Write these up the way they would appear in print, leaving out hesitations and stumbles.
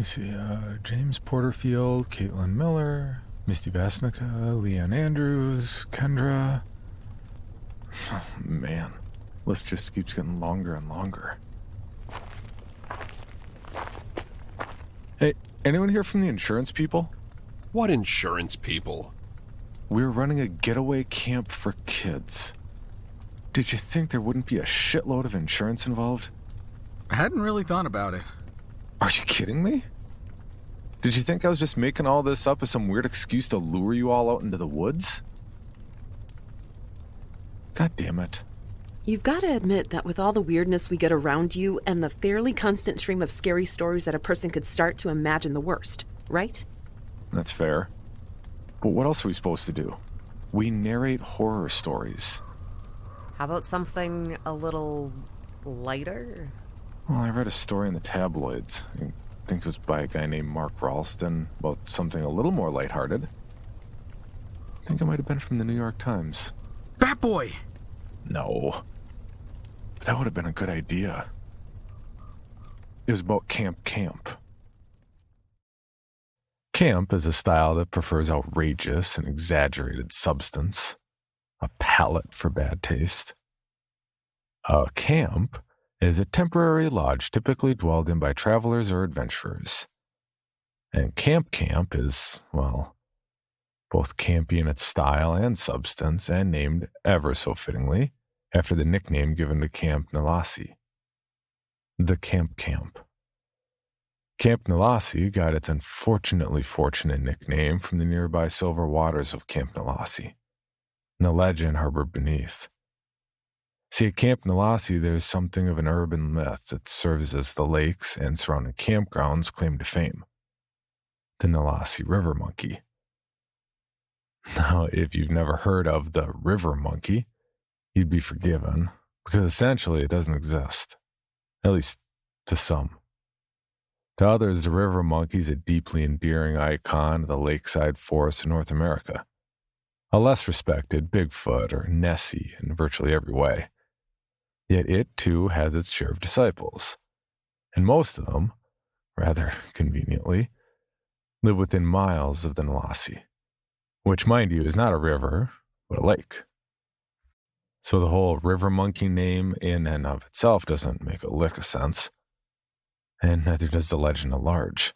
see. James Porterfield, Caitlin Miller, Misty Vasnica, Leanne Andrews, Kendra. Oh, man. List just keeps getting longer and longer. Hey, anyone here from the insurance people? What insurance people? We're running a getaway camp for kids. Did you think there wouldn't be a shitload of insurance involved? I hadn't really thought about it. Are you kidding me? Did you think I was just making all this up as some weird excuse to lure you all out into the woods? God damn it. You've got to admit that with all the weirdness we get around you and the fairly constant stream of scary stories that a person could start to imagine the worst, right? That's fair. But what else are we supposed to do? We narrate horror stories. How about something a little lighter? Well, I read a story in the tabloids. I think it was by a guy named Mark Ralston about something a little more lighthearted. I think it might have been from the New York Times. Bat Boy! No. But that would have been a good idea. It was about Camp. Camp is a style that prefers outrageous and exaggerated substance, a palate for bad taste. A camp is a temporary lodge typically dwelled in by travelers or adventurers. And camp is, well, both campy in its style and substance, and named ever so fittingly after the nickname given to Camp Nalassi. The Camp. Camp Nalassi got its unfortunately fortunate nickname from the nearby silver waters of Camp Nalassi, and the legend harbored beneath. See, at Camp Nalassi, there's something of an urban myth that serves as the lakes and surrounding campgrounds' claim to fame. The Nalassi River Monkey. Now, if you've never heard of the river monkey, you'd be forgiven, because essentially it doesn't exist. At least, to some. To others, the river monkey is a deeply endearing icon of the lakeside forests of North America. A less respected Bigfoot or Nessie in virtually every way. Yet it, too, has its share of disciples. And most of them, rather conveniently, live within miles of the Nalassi, which, mind you, is not a river, but a lake. So the whole river monkey name in and of itself doesn't make a lick of sense, and neither does the legend at large.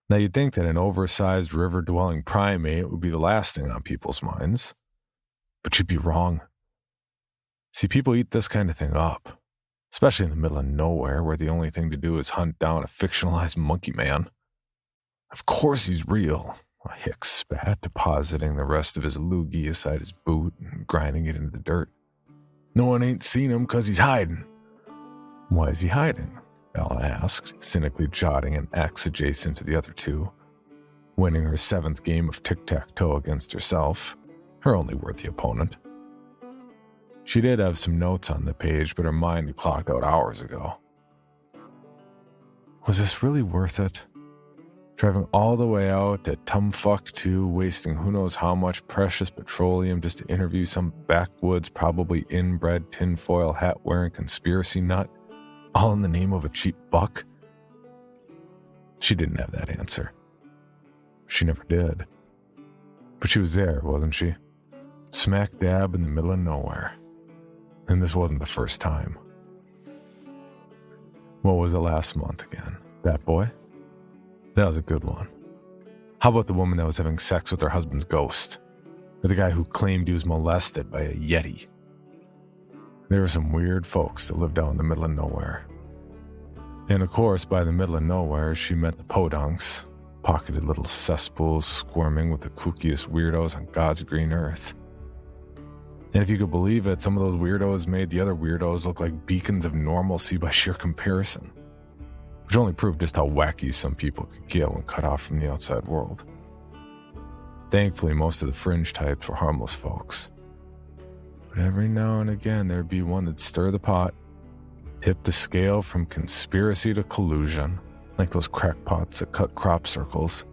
Now, you'd think that an oversized river-dwelling primate would be the last thing on people's minds, but you'd be wrong. See, people eat this kind of thing up, especially in the middle of nowhere where the only thing to do is hunt down a fictionalized monkey man. Of course he's real, a hick spat, depositing the rest of his loogie aside his boot and grinding it into the dirt. No one ain't seen him 'cause he's hiding. Why is he hiding? Ella asked, cynically jotting an X adjacent to the other two, winning her 7th game of tic-tac-toe against herself, her only worthy opponent. She did have some notes on the page, but her mind had clocked out hours ago. Was this really worth it? Driving all the way out to Tumfuck-2, wasting who knows how much precious petroleum just to interview some backwoods, probably inbred tinfoil hat-wearing conspiracy nut, all in the name of a cheap buck? She didn't have that answer. She never did. But she was there, wasn't she? Smack dab in the middle of nowhere. And this wasn't the first time. What was it last month again? Bat Boy? That was a good one. How about the woman that was having sex with her husband's ghost? Or the guy who claimed he was molested by a Yeti? There were some weird folks that lived out in the middle of nowhere. And of course, by the middle of nowhere, she meant the podunks, pocketed little cesspools squirming with the kookiest weirdos on God's green earth. And if you could believe it, some of those weirdos made the other weirdos look like beacons of normalcy by sheer comparison, which only proved just how wacky some people could get when cut off from the outside world. Thankfully, most of the fringe types were harmless folks. But every now and again, there'd be one that'd stir the pot, tip the scale from conspiracy to collusion, like those crackpots that cut crop circles,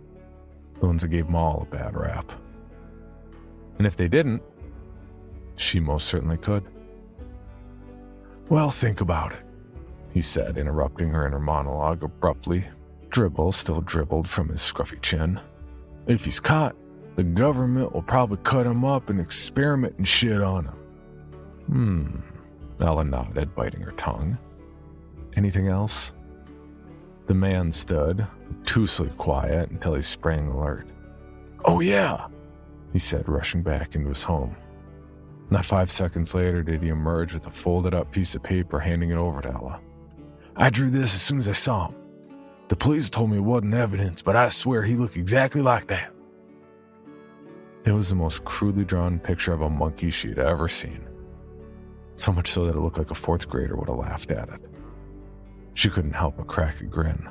the ones that gave them all a bad rap. And if they didn't, she most certainly could. Well, think about it, he said, interrupting her in her monologue abruptly, Dribble still dribbled from his scruffy chin. If he's caught, the government will probably cut him up and experiment and shit on him. Ella nodded, biting her tongue. Anything else? The man stood, obtusely quiet until he sprang alert. Oh yeah, he said, rushing back into his home. Not 5 seconds later did he emerge with a folded up piece of paper, handing it over to Ella. I drew this as soon as I saw him. The police told me it wasn't evidence, but I swear he looked exactly like that. It was the most crudely drawn picture of a monkey she'd ever seen. So much so that it looked like a 4th grader would have laughed at it. She couldn't help but crack a grin,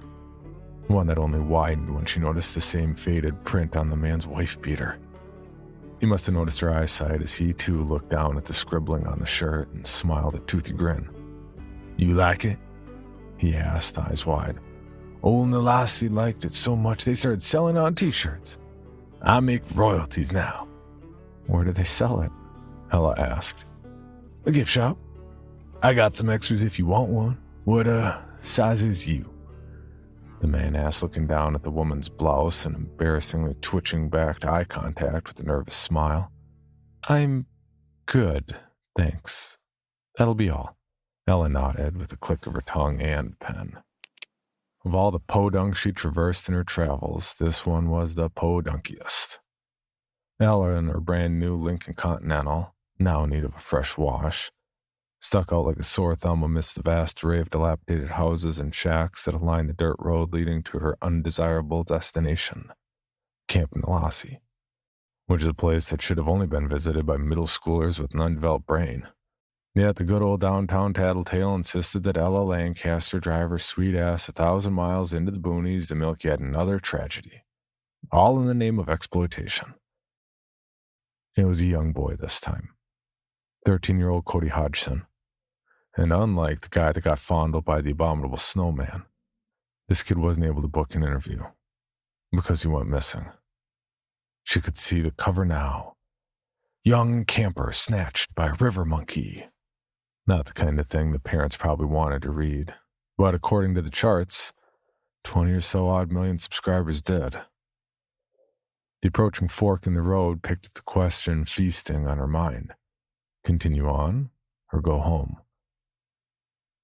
one that only widened when she noticed the same faded print on the man's wife beater. He must have noticed her eyesight as he too looked down at the scribbling on the shirt and smiled a toothy grin. You like it? He asked, eyes wide. Old Nalasi liked it so much they started selling on t-shirts. I make royalties now. Where do they sell it? Ella asked. A gift shop. I got some extras if you want one. What, size is you? The man asked, looking down at the woman's blouse and embarrassingly twitching back to eye contact with a nervous smile. I'm good, thanks. That'll be all. Ella nodded with a click of her tongue and pen. Of all the podunks she traversed in her travels, this one was the podunkiest. Ella in her brand new Lincoln Continental, now in need of a fresh wash, stuck out like a sore thumb amidst the vast array of dilapidated houses and shacks that lined the dirt road leading to her undesirable destination, Camp Nalasi, which is a place that should have only been visited by middle schoolers with an undeveloped brain. Yet the good old downtown tattletale insisted that Ella Lancaster drive her sweet ass 1,000 miles into the boonies to milk yet another tragedy, all in the name of exploitation. It was a young boy this time, 13-year-old Cody Hodgson, and unlike the guy that got fondled by the abominable snowman, this kid wasn't able to book an interview because he went missing. She could see the cover now. Young camper snatched by river monkey. Not the kind of thing the parents probably wanted to read, but according to the charts, 20 or so odd million subscribers did. The approaching fork in the road picked at the question feasting on her mind. Continue on or go home?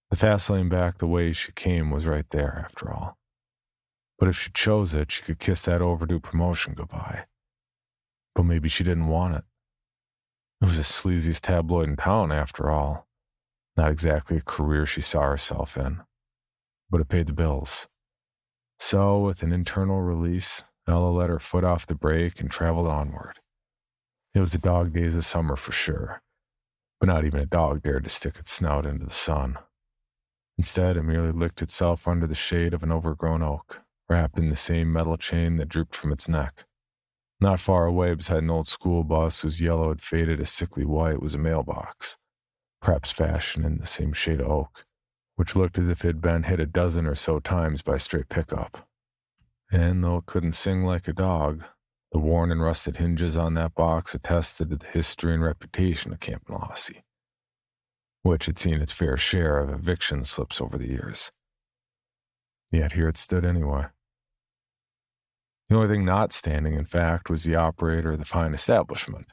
The fast lane back the way she came was right there, after all. But if she chose it, she could kiss that overdue promotion goodbye. But maybe she didn't want it. It was the sleaziest tabloid in town, after all. Not exactly a career she saw herself in, but it paid the bills. So, with an internal release, Ella let her foot off the brake and traveled onward. It was the dog days of summer for sure, but not even a dog dared to stick its snout into the sun. Instead, it merely licked itself under the shade of an overgrown oak, wrapped in the same metal chain that drooped from its neck. Not far away, beside an old school bus whose yellow had faded a sickly white, was a mailbox, perhaps fashioned in the same shade of oak, which looked as if it had been hit a dozen or so times by a stray pickup. And though it couldn't sing like a dog, the worn and rusted hinges on that box attested to the history and reputation of Camp Nalasi, which had seen its fair share of eviction slips over the years. Yet here it stood anyway. The only thing not standing, in fact, was the operator of the fine establishment,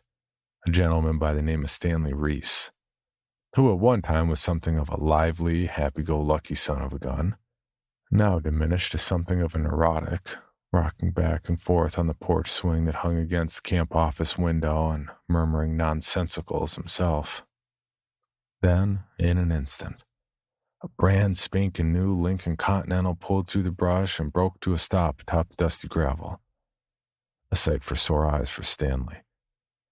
a gentleman by the name of Stanley Reese, who at one time was something of a lively, happy-go-lucky son of a gun, now diminished to something of a neurotic, rocking back and forth on the porch swing that hung against the camp office window and murmuring nonsensicals himself. Then, in an instant, a brand spanking new Lincoln Continental pulled through the brush and broke to a stop atop the dusty gravel. A sight for sore eyes for Stanley,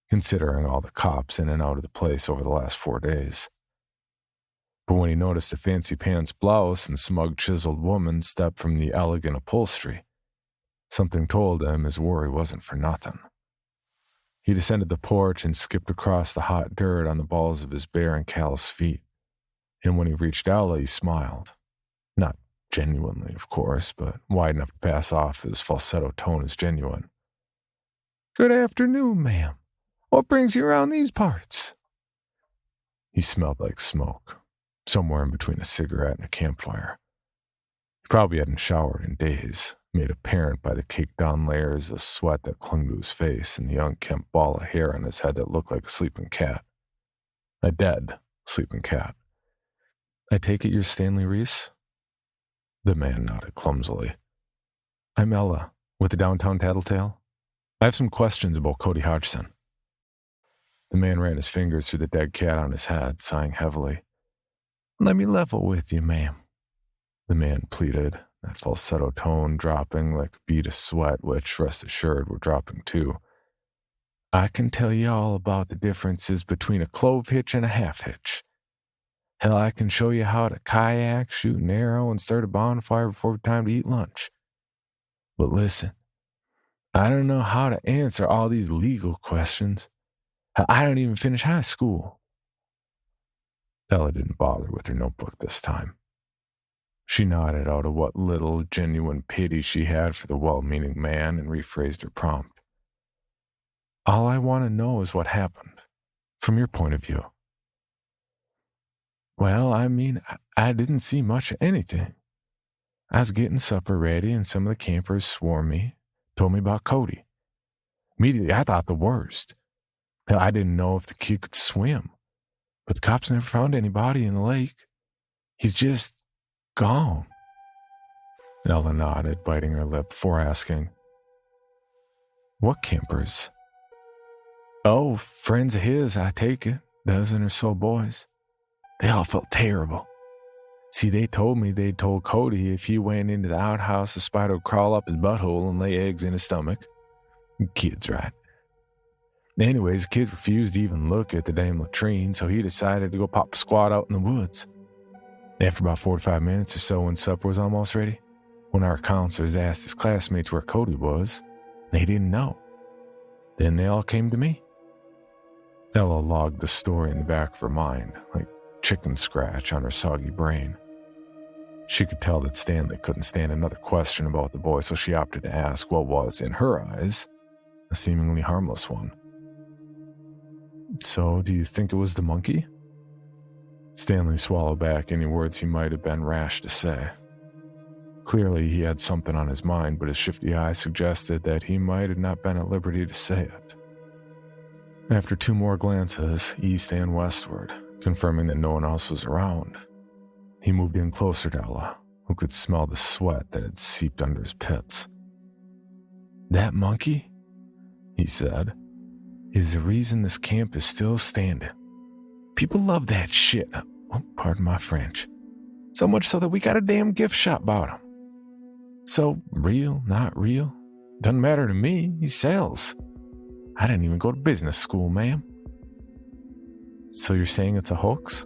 considering all the cops in and out of the place over the last 4 days. But when he noticed a fancy pants blouse and smug chiseled woman step from the elegant upholstery, something told him his worry wasn't for nothing. He descended the porch and skipped across the hot dirt on the balls of his bare and callous feet. And when he reached Ella, he smiled. Not genuinely, of course, but wide enough to pass off his falsetto tone as genuine. Good afternoon, ma'am. What brings you around these parts? He smelled like smoke, somewhere in between a cigarette and a campfire. He probably hadn't showered in days, made apparent by the caked-on layers of sweat that clung to his face and the unkempt ball of hair on his head that looked like a sleeping cat. A dead sleeping cat. "I take it you're Stanley Reese?" The man nodded clumsily. "I'm Ella, with the Downtown Tattletale. I have some questions about Cody Hodgson." The man ran his fingers through the dead cat on his head, sighing heavily. "Let me level with you, ma'am," the man pleaded, that falsetto tone dropping like a bead of sweat, which, rest assured, were dropping too. "I can tell you all about the differences between a clove hitch and a half hitch. Hell, I can show you how to kayak, shoot an arrow, and start a bonfire before time to eat lunch. But listen, I don't know how to answer all these legal questions. I don't even finish high school." Ella didn't bother with her notebook this time. She nodded out of what little genuine pity she had for the well-meaning man and rephrased her prompt. "All I want to know is what happened, from your point of view." "Well, I mean, I didn't see much of anything. I was getting supper ready, and some of the campers swarmed me, told me about Cody. Immediately, I thought the worst. Hell, I didn't know if the kid could swim, but the cops never found anybody in the lake. He's just gone." Ella nodded, biting her lip before asking, "What campers?" "Oh, friends of his, I take it. Dozen or so boys. They all felt terrible. See, they told me they'd told Cody if he went into the outhouse, a spider would crawl up his butthole and lay eggs in his stomach. Kids, right? Anyways, the kid refused to even look at the damn latrine, so he decided to go pop a squat out in the woods. After about 45 minutes or so, when supper was almost ready, one of our counselors asked his classmates where Cody was, and they didn't know. Then they all came to me." Ella logged the story in the back of her mind, like chicken scratch on her soggy brain. She could tell that Stanley couldn't stand another question about the boy, so she opted to ask what was, in her eyes, a seemingly harmless one. "So, do you think it was the monkey?" Stanley swallowed back any words he might have been rash to say. Clearly, he had something on his mind, but his shifty eyes suggested that he might have not been at liberty to say it. After 2 more glances, east and westward, confirming that no one else was around, he moved in closer to Ella, who could smell the sweat that had seeped under his pits. "That monkey," he said, "is the reason this camp is still standing. People love that shit. Oh, pardon my French. So much so that we got a damn gift shop about him. So, real, not real, doesn't matter to me. He sells. I didn't even go to business school, ma'am." "So you're saying it's a hoax?"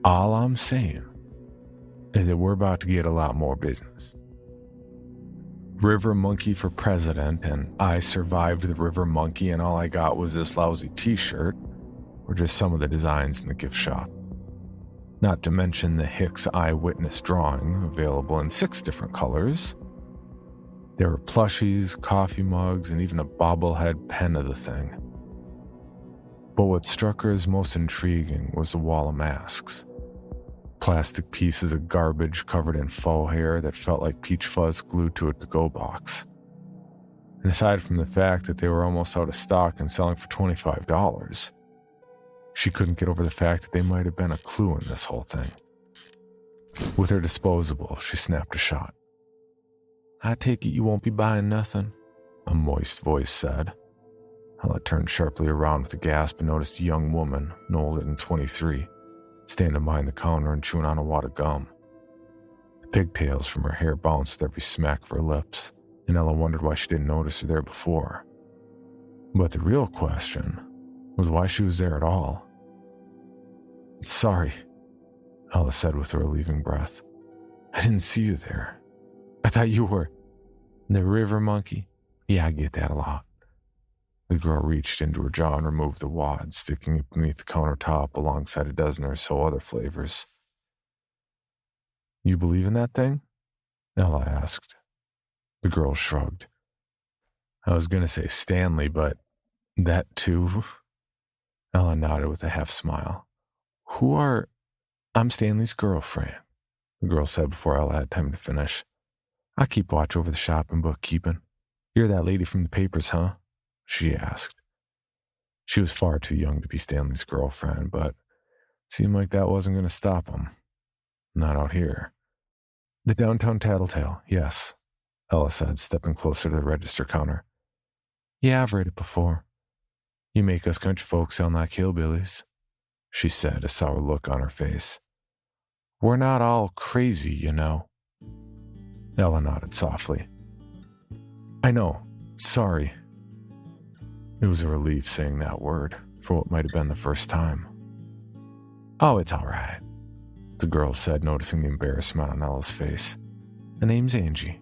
"All I'm saying is that we're about to get a lot more business. River Monkey for president, and I survived the River Monkey, and all I got was this lousy t-shirt, or just some of the designs in the gift shop. Not to mention the Hicks eyewitness drawing, available in 6 different colors. There were plushies, coffee mugs, and even a bobblehead pen of the thing. But what struck her as most intriguing was the wall of masks. Plastic pieces of garbage covered in faux hair that felt like peach fuzz glued to a to-go box. And aside from the fact that they were almost out of stock and selling for $25, she couldn't get over the fact that they might have been a clue in this whole thing. With her disposable, she snapped a shot. "I take it you won't be buying nothing," a moist voice said. Ella turned sharply around with a gasp and noticed a young woman, no older than 23, standing behind the counter and chewing on a wad of gum. The pigtails from her hair bounced with every smack of her lips, and Ella wondered why she didn't notice her there before. But the real question was why she was there at all. "Sorry," Ella said with a relieving breath. "I didn't see you there. I thought you were the River Monkey. Yeah, I get that a lot." The girl reached into her jaw and removed the wad, sticking it beneath the countertop alongside a dozen or so other flavors. "You believe in that thing?" Ella asked. The girl shrugged. "I was going to say Stanley, but that too." Ella nodded with a half smile. I'm Stanley's girlfriend. the girl said before Ella had time to finish. I keep watch over the shop and bookkeeping. You're that lady from the papers, huh? She asked. She was far too young to be Stanley's girlfriend, but it seemed like that wasn't going to stop him. Not out here. The downtown tattletale, yes, Ella said, stepping closer to the register counter. Yeah, I've read it before. You make us country folks sound like hillbillies, she said, a sour look on her face. We're not all crazy, you know. Ella nodded softly. I know. Sorry. It was a relief saying that word for what might have been the first time. Oh, it's all right, the girl said, noticing the embarrassment on Ella's face. The name's Angie,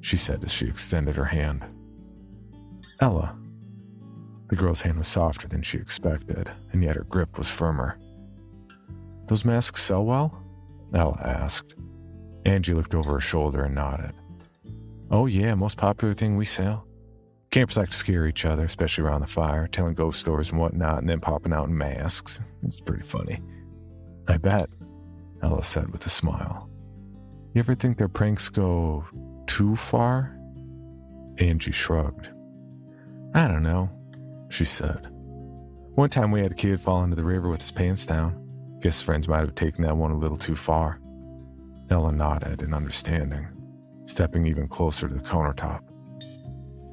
she said as she extended her hand. Ella. The girl's hand was softer than she expected, and yet her grip was firmer. Those masks sell well? Ella asked. Angie looked over her shoulder and nodded. Oh yeah, most popular thing we sell. Campers like to scare each other, especially around the fire, telling ghost stories and whatnot, and then popping out in masks. It's pretty funny. I bet, Ella said with a smile. You ever think their pranks go too far? Angie shrugged. I don't know, she said. One time we had a kid fall into the river with his pants down. Guess friends might have taken that one a little too far. Ella nodded in understanding, stepping even closer to the countertop.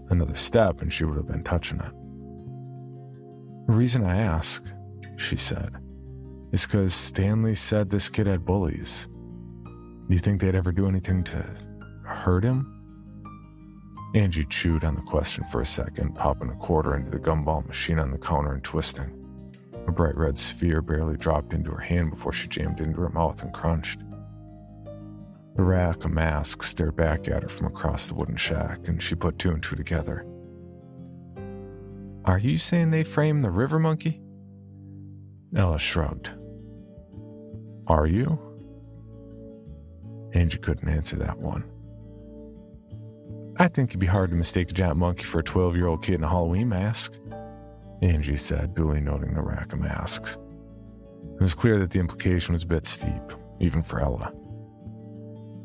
Another step and she would have been touching it. The reason I ask, she said, is because Stanley said this kid had bullies. Do you think they'd ever do anything to hurt him? Angie chewed on the question for a second, popping a quarter into the gumball machine on the counter and twisting. A bright red sphere barely dropped into her hand before she jammed into her mouth and crunched. The rack of masks stared back at her from across the wooden shack, and she put two and two together. Are you saying they framed the river monkey? Ella shrugged. Are you? Angie couldn't answer that one. I think it'd be hard to mistake a giant monkey for a 12-year-old kid in a Halloween mask, Angie said, duly noting the rack of masks. It was clear that the implication was a bit steep, even for Ella.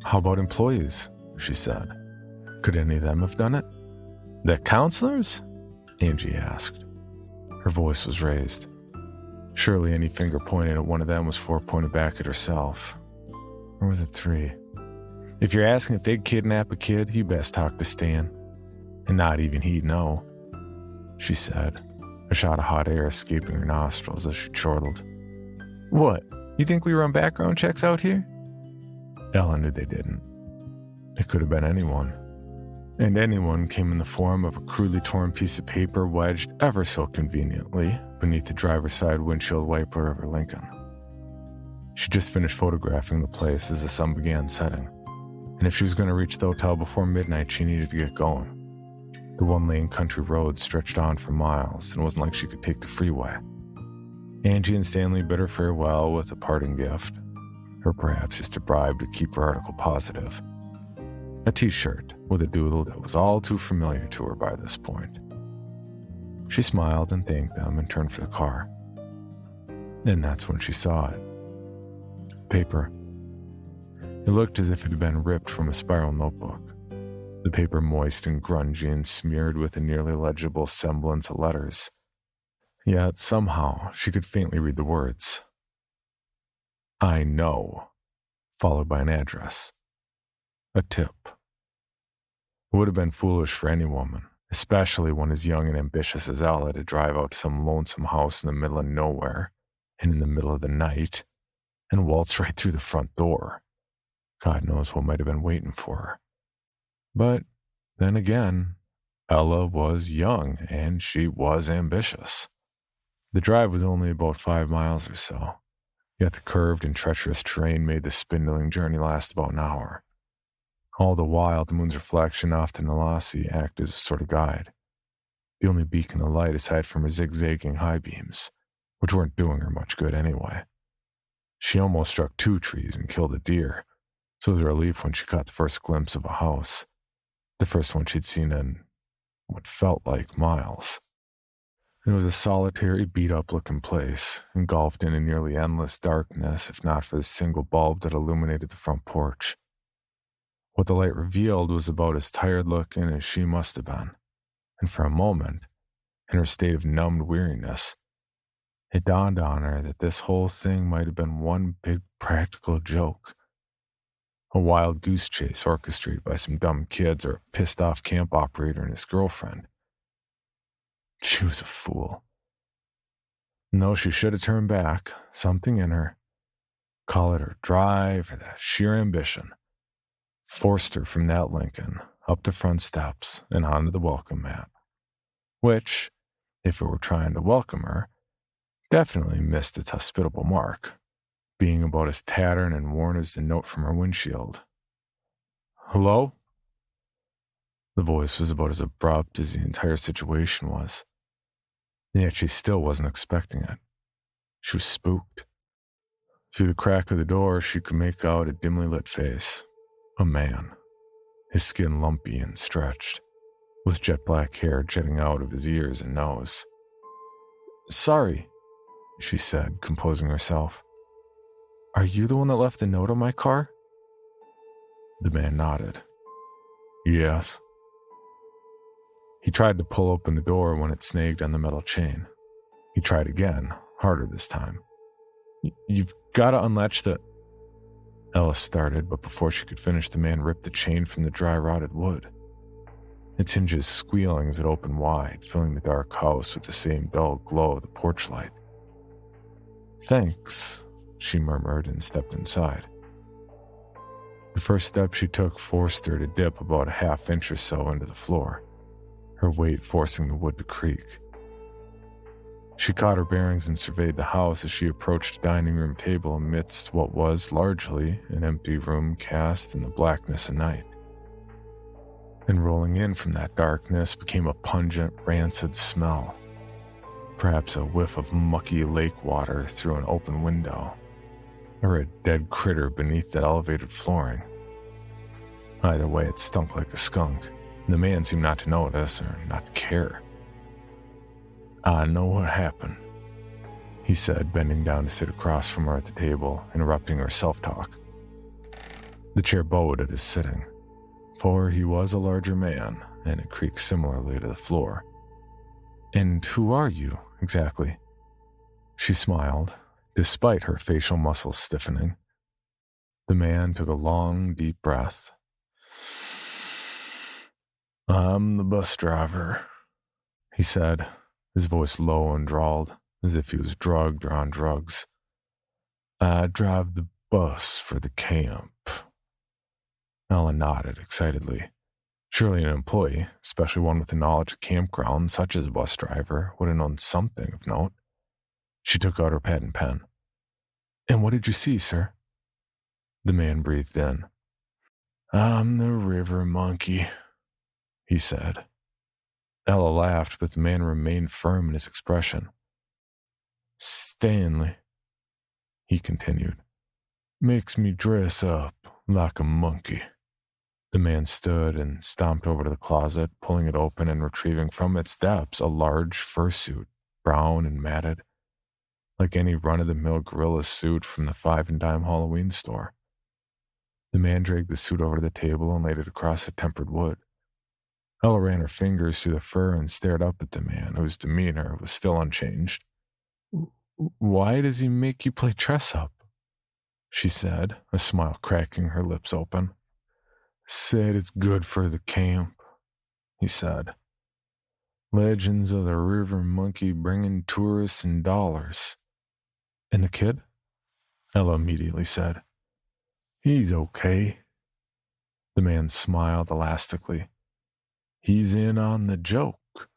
How about employees? She said. Could any of them have done it? The counselors? Angie asked. Her voice was raised. Surely any finger pointed at one of them was 4 pointed back at herself. Or was it 3? If you're asking if they'd kidnap a kid, you best talk to Stan. And not even he'd know, she said, a shot of hot air escaping her nostrils as she chortled. What? You think we run background checks out here? Ella knew they didn't. It could have been anyone. And anyone came in the form of a crudely torn piece of paper wedged ever so conveniently beneath the driver's side windshield wiper of her Lincoln. She just finished photographing the place as the sun began setting, and if she was going to reach the hotel before midnight, she needed to get going. The one-lane country road stretched on for miles, and it wasn't like she could take the freeway. Angie and Stanley bid her farewell with a parting gift, or perhaps just a bribe to keep her article positive. A t-shirt with a doodle that was all too familiar to her by this point. She smiled and thanked them and turned for the car. And that's when she saw it. Paper. It looked as if it had been ripped from a spiral notebook. The paper moist and grungy and smeared with a nearly legible semblance of letters. Yet somehow she could faintly read the words. I know, followed by an address. A tip. It would have been foolish for any woman, especially one as young and ambitious as Ella, to drive out to some lonesome house in the middle of nowhere, and in the middle of the night, and waltz right through the front door. God knows what might have been waiting for her. But then again, Ella was young, and she was ambitious. The drive was only about 5 miles or so, yet the curved and treacherous terrain made the spindling journey last about an hour. All the while, the moon's reflection off the Nalassi acted as a sort of guide, the only beacon of light aside from her zigzagging high beams, which weren't doing her much good anyway. She almost struck 2 trees and killed a deer, so it was a relief when she caught the first glimpse of a house, the first one she'd seen in what felt like miles. It was a solitary, beat-up-looking place, engulfed in a nearly endless darkness, if not for the single bulb that illuminated the front porch. What the light revealed was about as tired-looking as she must have been, and for a moment, in her state of numbed weariness, it dawned on her that this whole thing might have been one big practical joke. A wild goose chase orchestrated by some dumb kids or a pissed-off camp operator and his girlfriend. She was a fool. No, she should have turned back. Something in her, call it her drive or that sheer ambition, forced her from that Lincoln up the front steps and onto the welcome mat, which, if it were trying to welcome her, definitely missed its hospitable mark, being about as tattered and worn as the note from her windshield. "Hello?" The voice was about as abrupt as the entire situation was, and yet she still wasn't expecting it. She was spooked. Through the crack of the door, she could make out a dimly lit face. A man, his skin lumpy and stretched, with jet black hair jetting out of his ears and nose. "Sorry," she said, composing herself. "Are you the one that left the note on my car?" The man nodded. "Yes." He tried to pull open the door when it snagged on the metal chain. He tried again, harder this time. "You've got to unlatch the..." Ella started, but before she could finish, the man ripped the chain from the dry rotted wood. Its hinges squealing as it opened wide, filling the dark house with the same dull glow of the porch light. "Thanks," she murmured and stepped inside. The first step she took forced her to dip about a half inch or so into the floor, her weight forcing the wood to creak. She caught her bearings and surveyed the house as she approached a dining room table amidst what was largely an empty room cast in the blackness of night. And rolling in from that darkness became a pungent, rancid smell, perhaps a whiff of mucky lake water through an open window, or a dead critter beneath that elevated flooring. Either way, it stunk like a skunk, and the man seemed not to notice or not to care. "I know what happened," he said, bending down to sit across from her at the table, interrupting her self-talk. The chair bowed at his sitting, for he was a larger man, and it creaked similarly to the floor. "And who are you, exactly?" She smiled, despite her facial muscles stiffening. The man took a long, deep breath. "I'm the bus driver," he said, his voice low and drawled, as if he was drugged or on drugs. "I drive the bus for the camp." Ellen nodded excitedly. Surely an employee, especially one with the knowledge of campgrounds such as a bus driver, would have known something of note. She took out her pad and pen. "And what did you see, sir?" The man breathed in. "I'm the river monkey," he said. Ella laughed, but the man remained firm in his expression. "Stanley," he continued, "makes me dress up like a monkey." The man stood and stomped over to the closet, pulling it open and retrieving from its depths a large fursuit, brown and matted, like any run-of-the-mill gorilla suit from the 5-and-dime Halloween store. The man dragged the suit over to the table and laid it across the tempered wood. Ella ran her fingers through the fur and stared up at the man, whose demeanor was still unchanged. "Why does he make you play dress-up?" she said, a smile cracking her lips open. "Said it's good for the camp," he said. "Legends of the river monkey bringing tourists and dollars." "And the kid?" Ella immediately said. "He's okay." The man smiled elastically. "He's in on the joke."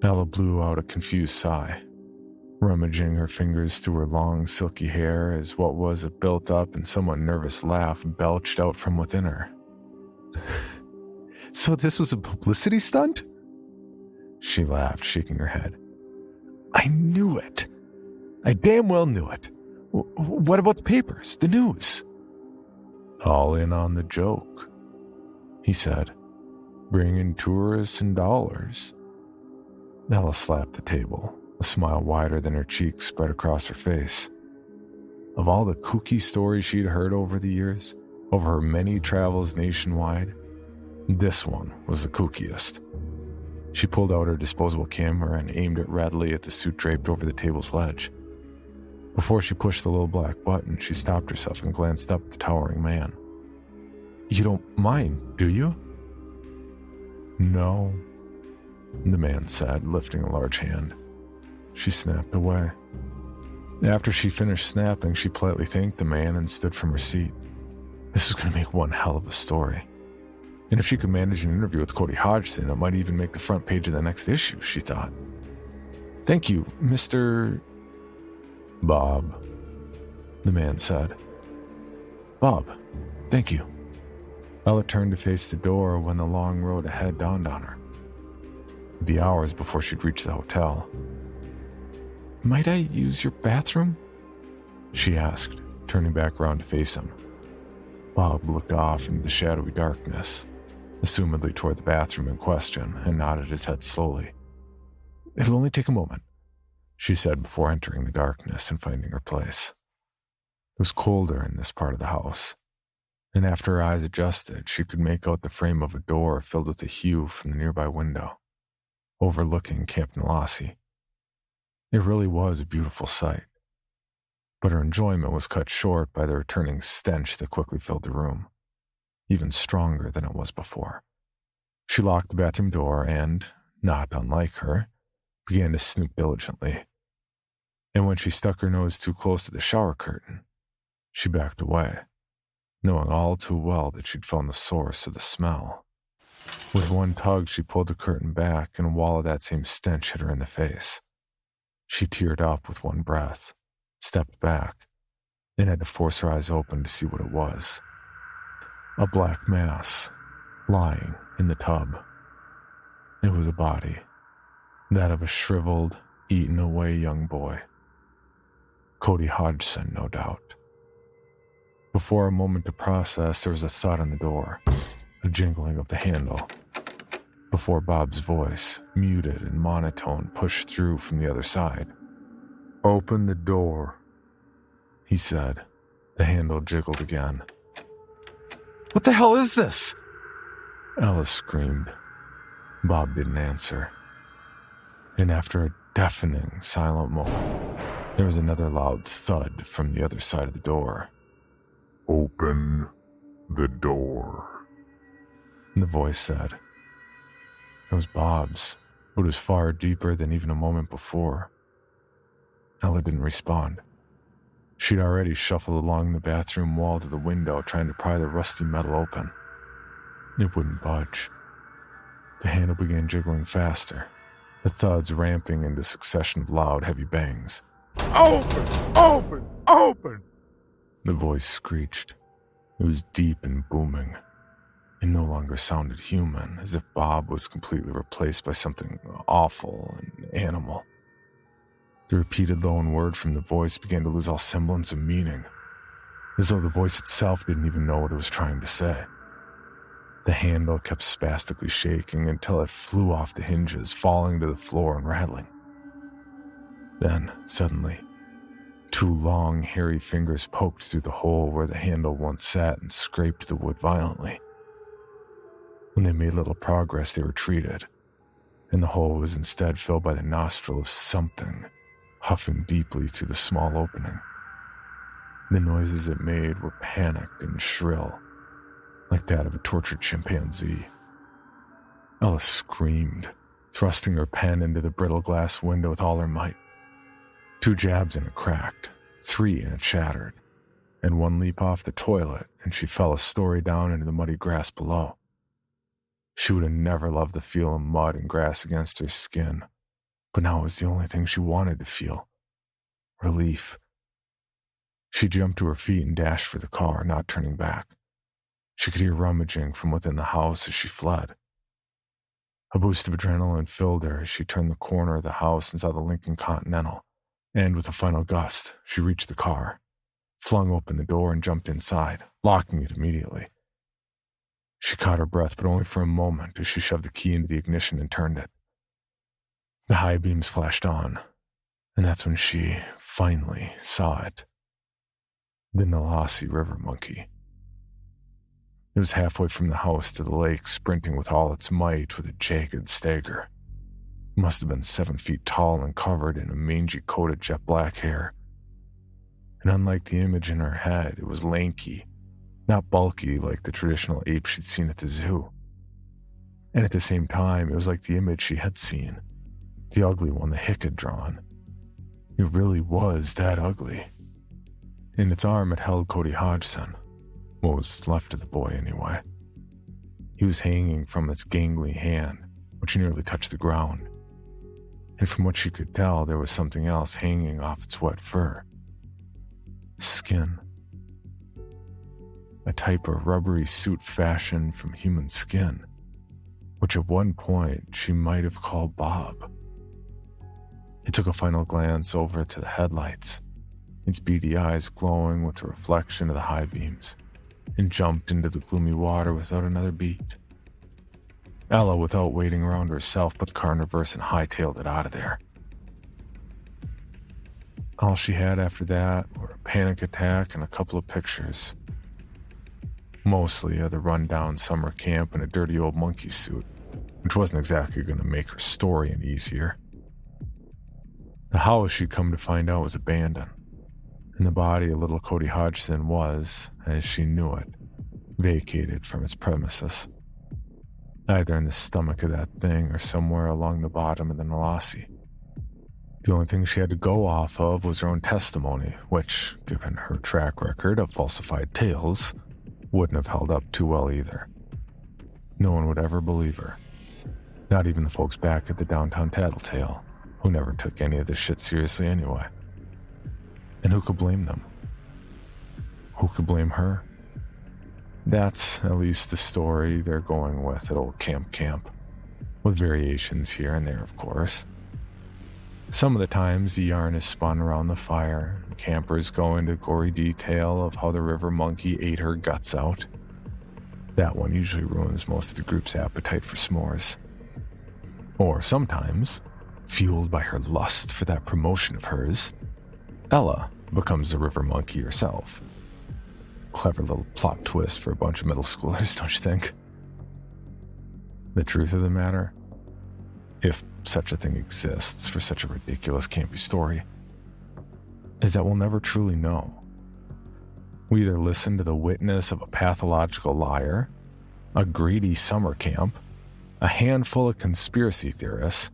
Ella blew out a confused sigh, rummaging her fingers through her long, silky hair as what was a built-up and somewhat nervous laugh belched out from within her. "So this was a publicity stunt?" She laughed, shaking her head. "I knew it. I damn well knew it. What about the papers, the news?" "All in on the joke," he said. "Bringing tourists and dollars." Ella slapped the table, a smile wider than her cheeks spread across her face. Of all the kooky stories she'd heard over the years, over her many travels nationwide, this one was the kookiest. She pulled out her disposable camera and aimed it readily at the suit draped over the table's ledge. Before she pushed the little black button, she stopped herself and glanced up at the towering man. "You don't mind, do you?" "No," the man said, lifting a large hand. She snapped away. After she finished snapping, she politely thanked the man and stood from her seat. This was going to make one hell of a story. And if she could manage an interview with Cody Hodgson, it might even make the front page of the next issue, she thought. "Thank you, Mr. Bob," the man said. "Bob, thank you." Ella turned to face the door when the long road ahead dawned on her. It'd be hours before she'd reach the hotel. "Might I use your bathroom?" she asked, turning back around to face him. Bob looked off into the shadowy darkness, assumedly toward the bathroom in question, and nodded his head slowly. "It'll only take a moment," she said before entering the darkness and finding her place. It was colder in this part of the house, and after her eyes adjusted, she could make out the frame of a door filled with a hue from the nearby window, overlooking Camp Nalassi. It really was a beautiful sight, but her enjoyment was cut short by the returning stench that quickly filled the room, even stronger than it was before. She locked the bathroom door and, not unlike her, began to snoop diligently. And when she stuck her nose too close to the shower curtain, she backed away, knowing all too well that she'd found the source of the smell. With one tug, she pulled the curtain back, and a wall of that same stench hit her in the face. She teared up with one breath, stepped back, and had to force her eyes open to see what it was. A black mass, lying in the tub. It was a body, that of a shriveled, eaten-away young boy. Cody Hodgson, no doubt. Before a moment to process, there was a thud on the door, a jingling of the handle, before Bob's voice, muted and monotone, pushed through from the other side. "Open the door," he said. The handle jiggled again. "What the hell is this?" Ella screamed. Bob didn't answer. And after a deafening, silent moment, there was another loud thud from the other side of the door. "Open the door," the voice said. It was Bob's, but it was far deeper than even a moment before. Ella didn't respond. She'd already shuffled along the bathroom wall to the window, trying to pry the rusty metal open. It wouldn't budge. The handle began jiggling faster, the thuds ramping into a succession of loud, heavy bangs. "Open! Open! Open!" the voice screeched. It was deep and booming. It no longer sounded human, as if Bob was completely replaced by something awful and animal. The repeated lone word from the voice began to lose all semblance of meaning, as though the voice itself didn't even know what it was trying to say. The handle kept spastically shaking until it flew off the hinges, falling to the floor and rattling. Then, suddenly, two long, hairy fingers poked through the hole where the handle once sat and scraped the wood violently. When they made little progress, they retreated, and the hole was instead filled by the nostril of something huffing deeply through the small opening. The noises it made were panicked and shrill, like that of a tortured chimpanzee. Ella screamed, thrusting her pen into the brittle glass window with all her might. 2 jabs and it cracked, 3 and it shattered, and 1 leap off the toilet and she fell a story down into the muddy grass below. She would have never loved the feel of mud and grass against her skin, but now it was the only thing she wanted to feel. Relief. She jumped to her feet and dashed for the car, not turning back. She could hear rummaging from within the house as she fled. A boost of adrenaline filled her as she turned the corner of the house and saw the Lincoln Continental, and with a final gust, she reached the car, flung open the door and jumped inside, locking it immediately. She caught her breath, but only for a moment as she shoved the key into the ignition and turned it. The high beams flashed on, and that's when she finally saw it. The Nalassi river monkey. It was halfway from the house to the lake, sprinting with all its might with a jagged stagger. It must have been 7 feet tall and covered in a mangy coat of jet black hair. And unlike the image in her head, it was lanky, not bulky like the traditional ape she'd seen at the zoo. And at the same time, it was like the image she had seen, the ugly one that Hick had drawn. It really was that ugly. In its arm, it held Cody Hodgson, what was left of the boy anyway. He was hanging from its gangly hand, which nearly touched the ground. And from what she could tell, there was something else hanging off its wet fur. Skin. A type of rubbery suit fashioned from human skin, which at one point she might have called Bob. He took a final glance over to the headlights, its beady eyes glowing with the reflection of the high beams, and jumped into the gloomy water without another beat. Ella, without waiting around herself, put the car in reverse and hightailed it out of there. All she had after that were a panic attack and a couple of pictures. Mostly of the rundown summer camp in a dirty old monkey suit, which wasn't exactly going to make her story any easier. The house, she'd come to find out, was abandoned, and the body of little Cody Hodgson was, as she knew it, vacated from its premises, either in the stomach of that thing or somewhere along the bottom of the Nalassi. The only thing she had to go off of was her own testimony, which, given her track record of falsified tales, wouldn't have held up too well either. No one would ever believe her. Not even the folks back at the downtown Tattletale, who never took any of this shit seriously anyway. And who could blame them? Who could blame her? That's at least the story they're going with at Old Camp, with variations here and there, of course. Some of the times the yarn is spun around the fire, and campers go into gory detail of how the river monkey ate her guts out. That one usually ruins most of the group's appetite for s'mores. Or sometimes, fueled by her lust for that promotion of hers, Ella becomes the river monkey herself. Clever little plot twist for a bunch of middle schoolers, don't you think? The truth of the matter, if such a thing exists for such a ridiculous campy story, is that we'll never truly know. We either listen to the witness of a pathological liar, a greedy summer camp, a handful of conspiracy theorists,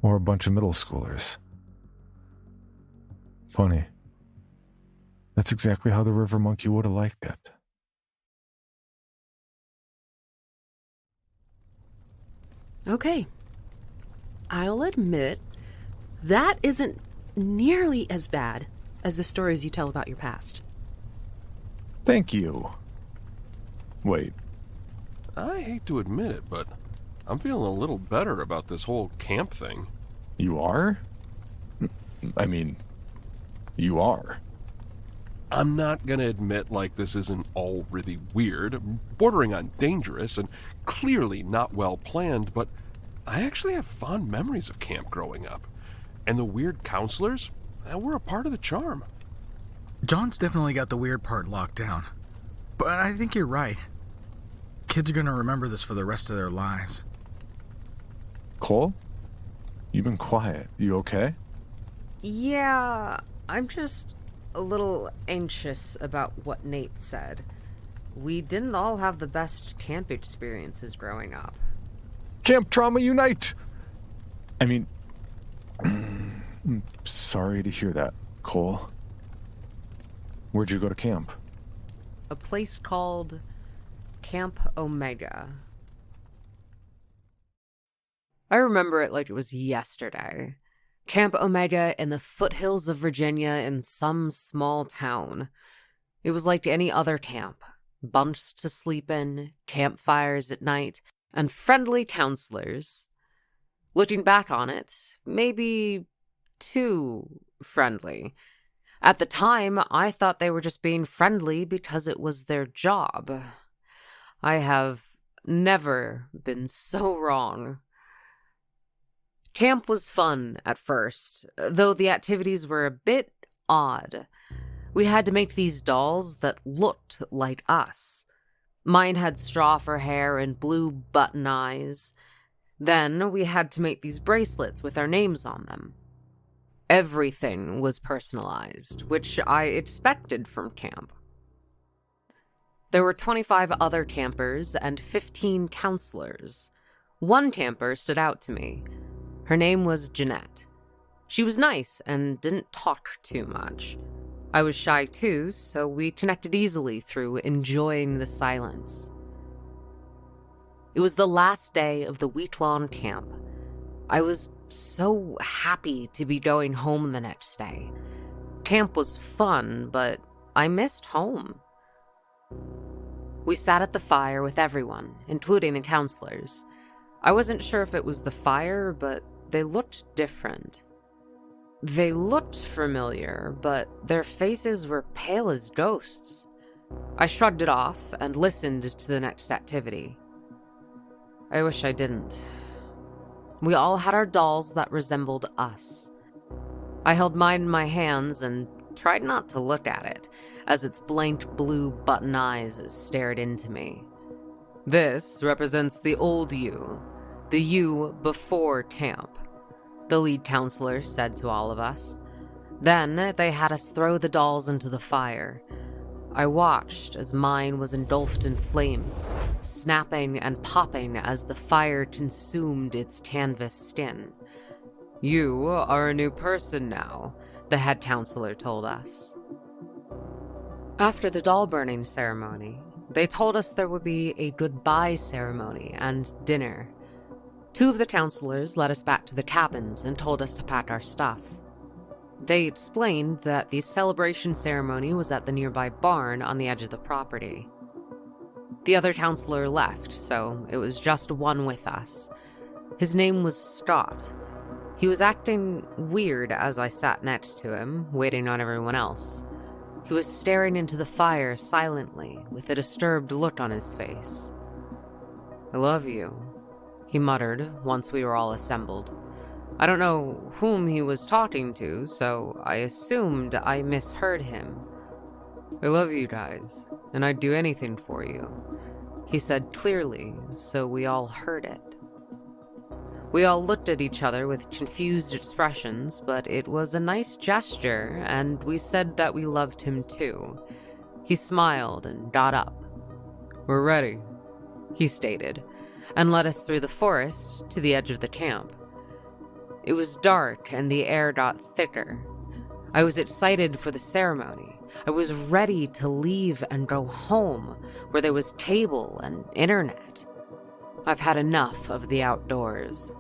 or a bunch of middle schoolers. Funny. That's exactly how the river monkey would have liked it. Okay. I'll admit, that isn't nearly as bad as the stories you tell about your past. Thank you. Wait, I hate to admit it, but I'm feeling a little better about this whole camp thing. you are? I mean, you are. I'm not gonna admit like this isn't all really weird, bordering on dangerous, and clearly not well planned, but I actually have fond memories of camp growing up. And the weird counselors, were a part of the charm. John's definitely got the weird part locked down. But I think you're right. Kids are going to remember this for the rest of their lives. Cole? You've been quiet. You okay? Yeah, I'm just a little anxious about what Nate said. We didn't all have the best camp experiences growing up. Camp Trauma Unite! I mean, I'm sorry to hear that, Cole. Where'd you go to camp? A place called Camp Omega. I remember it like it was yesterday. Camp Omega in the foothills of Virginia in some small town. It was like any other camp. Bunks to sleep in, campfires at night, and friendly counselors. Looking back on it, maybe too friendly. At the time, I thought they were just being friendly because it was their job. I have never been so wrong. Camp was fun at first, though the activities were a bit odd. We had to make these dolls that looked like us. Mine had straw for hair and blue button eyes. Then we had to make these bracelets with our names on them. Everything was personalized, which I expected from camp. There were 25 other campers and 15 counselors. One camper stood out to me. Her name was Jeanette. She was nice and didn't talk too much. I was shy too, so we connected easily through enjoying the silence. It was the last day of the week-long camp. I was so happy to be going home the next day. Camp was fun, but I missed home. We sat at the fire with everyone, including the counselors. I wasn't sure if it was the fire, but they looked different. They looked familiar, but their faces were pale as ghosts. I shrugged it off and listened to the next activity. I wish I didn't. We all had our dolls that resembled us. I held mine in my hands and tried not to look at it, as its blank blue button eyes stared into me. This represents the old you, the you before camp, the lead counselor said to all of us. Then they had us throw the dolls into the fire. I watched as mine was engulfed in flames, snapping and popping as the fire consumed its canvas skin. You are a new person now, the head counselor told us. After the doll burning ceremony, they told us there would be a goodbye ceremony and dinner. 2 of the counselors led us back to the cabins and told us to pack our stuff. They explained that the celebration ceremony was at the nearby barn on the edge of the property. The other counselor left, so it was just one with us. His name was Scott. He was acting weird as I sat next to him, waiting on everyone else. He was staring into the fire silently, with a disturbed look on his face. "I love you," he muttered once we were all assembled. I don't know whom he was talking to, so I assumed I misheard him. "I love you guys, and I'd do anything for you," he said clearly, so we all heard it. We all looked at each other with confused expressions, but it was a nice gesture, and we said that we loved him too. He smiled and got up. "We're ready," he stated, and led us through the forest to the edge of the camp. It was dark and the air got thicker. I was excited for the ceremony. I was ready to leave and go home, where there was cable and internet. I've had enough of the outdoors.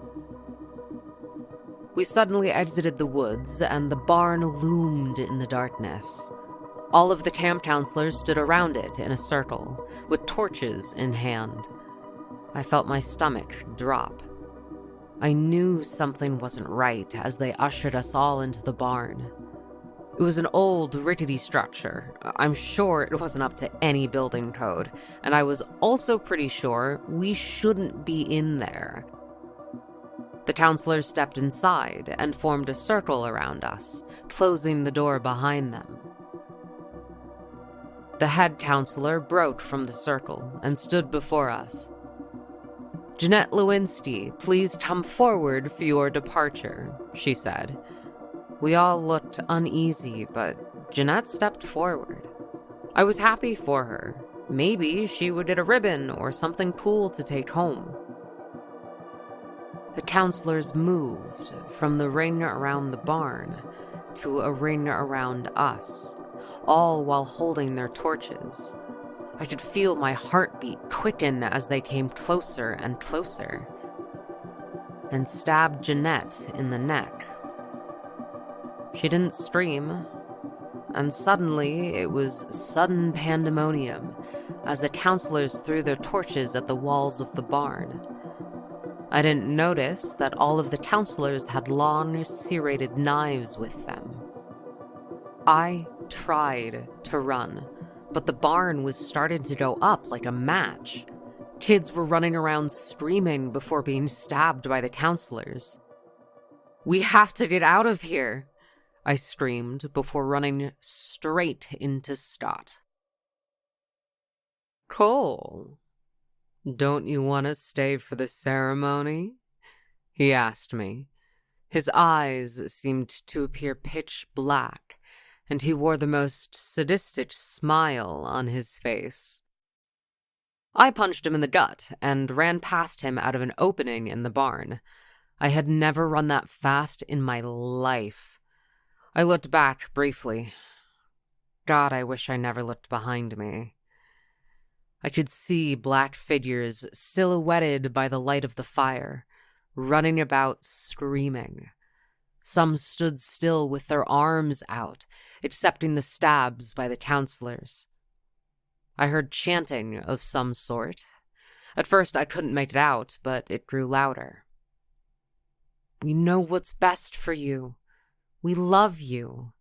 We suddenly exited the woods, and the barn loomed in the darkness. All of the camp counselors stood around it in a circle, with torches in hand. I felt my stomach drop. I knew something wasn't right as they ushered us all into the barn. It was an old, rickety structure. I'm sure it wasn't up to any building code, and I was also pretty sure we shouldn't be in there. The counselors stepped inside and formed a circle around us, closing the door behind them. The head counselor broke from the circle and stood before us. "Jeanette Lewinsky, please come forward for your departure," she said. We all looked uneasy, but Jeanette stepped forward. I was happy for her. Maybe she would get a ribbon or something cool to take home. The counselors moved from the ring around the barn to a ring around us, all while holding their torches. I could feel my heartbeat quicken as they came closer and closer, and stabbed Jeanette in the neck. She didn't scream, and suddenly it was sudden pandemonium as the counselors threw their torches at the walls of the barn. I didn't notice that all of the counselors had long, serrated knives with them. I tried to run, but the barn was starting to go up like a match. Kids were running around screaming before being stabbed by the counselors. We have to get out of here, I screamed before running straight into Stott. Cole, don't you want to stay for the ceremony? He asked me. His eyes seemed to appear pitch black, and he wore the most sadistic smile on his face. I punched him in the gut and ran past him out of an opening in the barn. I had never run that fast in my life. I looked back briefly. God, I wish I never looked behind me. I could see black figures silhouetted by the light of the fire, running about screaming. Some stood still with their arms out, accepting the stabs by the counselors. I heard chanting of some sort. At first I couldn't make it out, but it grew louder. We know what's best for you. We love you.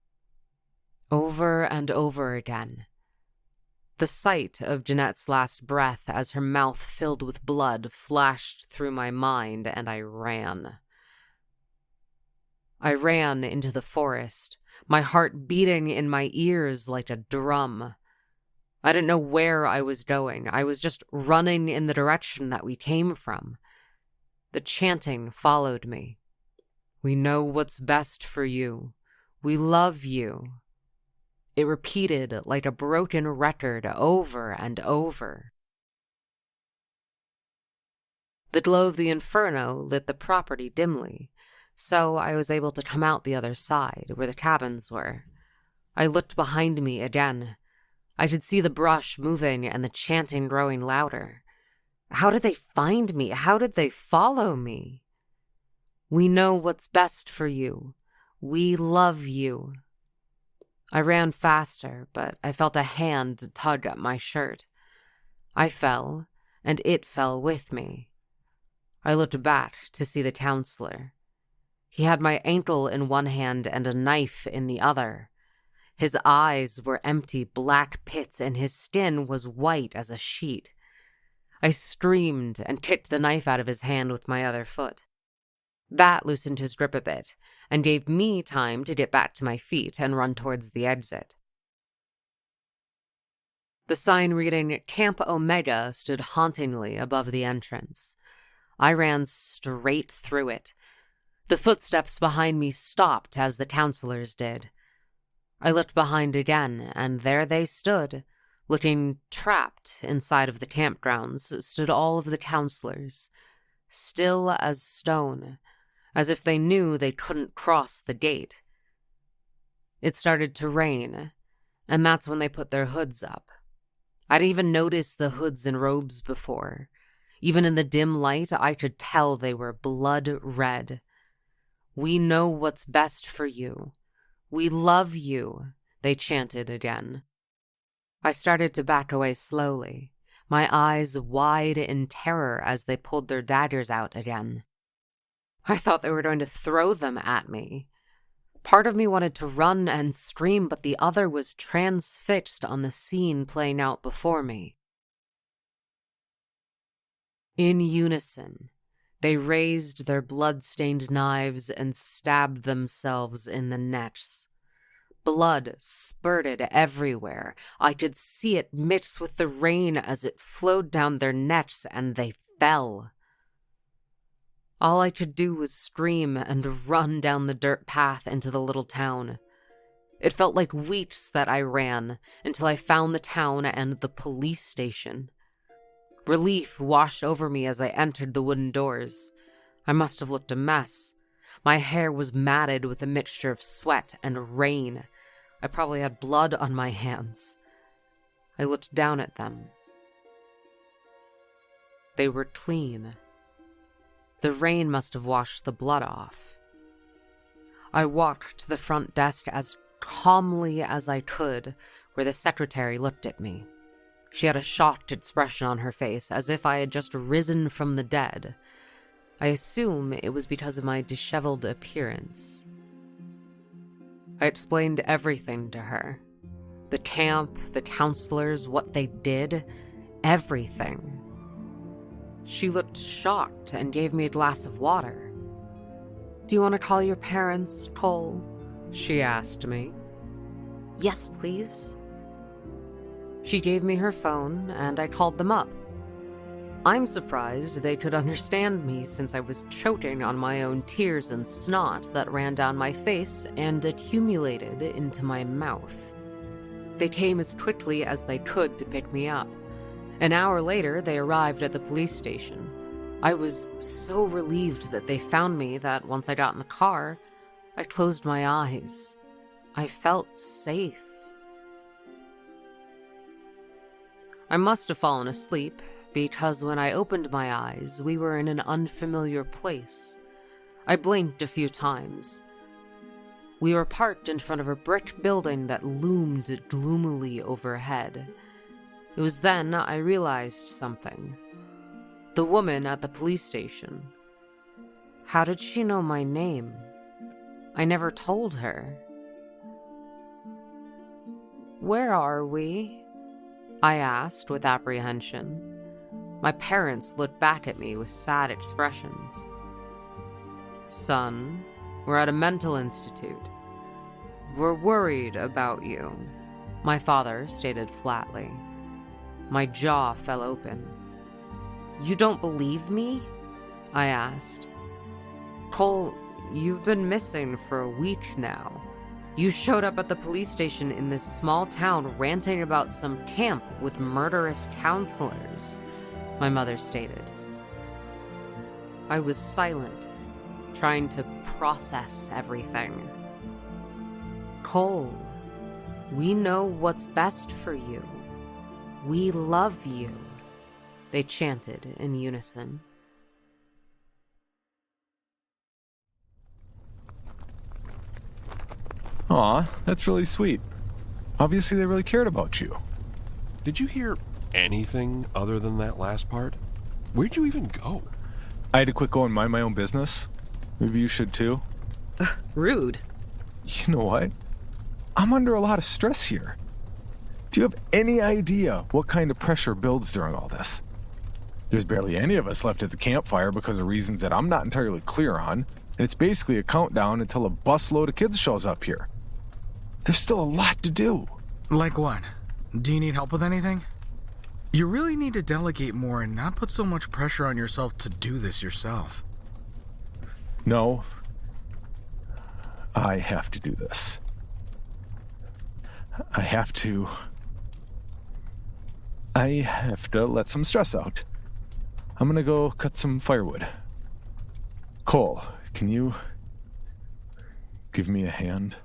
Over and over again. The sight of Jeanette's last breath as her mouth filled with blood flashed through my mind, and I ran. I ran into the forest, my heart beating in my ears like a drum. I didn't know where I was going. I was just running in the direction that we came from. The chanting followed me. We know what's best for you. We love you. It repeated like a broken record over and over. The glow of the inferno lit the property dimly, so I was able to come out the other side, where the cabins were. I looked behind me again. I could see the brush moving and the chanting growing louder. How did they find me? How did they follow me? We know what's best for you. We love you. I ran faster, but I felt a hand tug at my shirt. I fell, and it fell with me. I looked back to see the counselor. He had my ankle in one hand and a knife in the other. His eyes were empty black pits, and his skin was white as a sheet. I screamed and kicked the knife out of his hand with my other foot. That loosened his grip a bit, and gave me time to get back to my feet and run towards the exit. The sign reading Camp Omega stood hauntingly above the entrance. I ran straight through it. The footsteps behind me stopped as the counselors did. I looked behind again, and there they stood. Looking trapped inside of the campgrounds stood all of the counselors, still as stone, as if they knew they couldn't cross the gate. It started to rain, and that's when they put their hoods up. I'd even noticed the hoods and robes before. Even in the dim light, I could tell they were blood red. We know what's best for you. We love you, they chanted again. I started to back away slowly, my eyes wide in terror as they pulled their daggers out again. I thought they were going to throw them at me. Part of me wanted to run and scream, but the other was transfixed on the scene playing out before me. In unison, they raised their blood-stained knives and stabbed themselves in the necks. Blood spurted everywhere. I could see it mix with the rain as it flowed down their necks, and they fell. All I could do was scream and run down the dirt path into the little town. It felt like weeks that I ran until I found the town and the police station. Relief washed over me as I entered the wooden doors. I must have looked a mess. My hair was matted with a mixture of sweat and rain. I probably had blood on my hands. I looked down at them. They were clean. The rain must have washed the blood off. I walked to the front desk as calmly as I could, where the secretary looked at me. She had a shocked expression on her face, as if I had just risen from the dead. I assume it was because of my disheveled appearance. I explained everything to her. The camp, the counselors, what they did, everything. She looked shocked and gave me a glass of water. Do you want to call your parents, Cole? She asked me. Yes, please. She gave me her phone, and I called them up. I'm surprised they could understand me since I was choking on my own tears and snot that ran down my face and accumulated into my mouth. They came as quickly as they could to pick me up. An hour later, they arrived at the police station. I was so relieved that they found me that once I got in the car, I closed my eyes. I felt safe. I must have fallen asleep, because when I opened my eyes, we were in an unfamiliar place. I blinked a few times. We were parked in front of a brick building that loomed gloomily overhead. It was then I realized something. The woman at the police station. How did she know my name? I never told her. Where are we? I asked with apprehension. My parents looked back at me with sad expressions. Son, we're at a mental institute. We're worried about you, my father stated flatly. My jaw fell open. You don't believe me? I asked. Cole, you've been missing for a week now. You showed up at the police station in this small town ranting about some camp with murderous counselors, my mother stated. I was silent, trying to process everything. Cole, we know what's best for you. We love you, they chanted in unison. Aw, that's really sweet. Obviously they really cared about you. Did you hear anything other than that last part? Where'd you even go? I had to quit go and mind my own business. Maybe you should too. Rude. You know what? I'm under a lot of stress here. Do you have any idea what kind of pressure builds during all this? There's barely any of us left at the campfire because of reasons that I'm not entirely clear on, and it's basically a countdown until a busload of kids shows up here. There's still a lot to do. Like what? Do you need help with anything? You really need to delegate more and not put so much pressure on yourself to do this yourself. No. I have to do this. I have to let some stress out. I'm gonna go cut some firewood. Cole, can you give me a hand?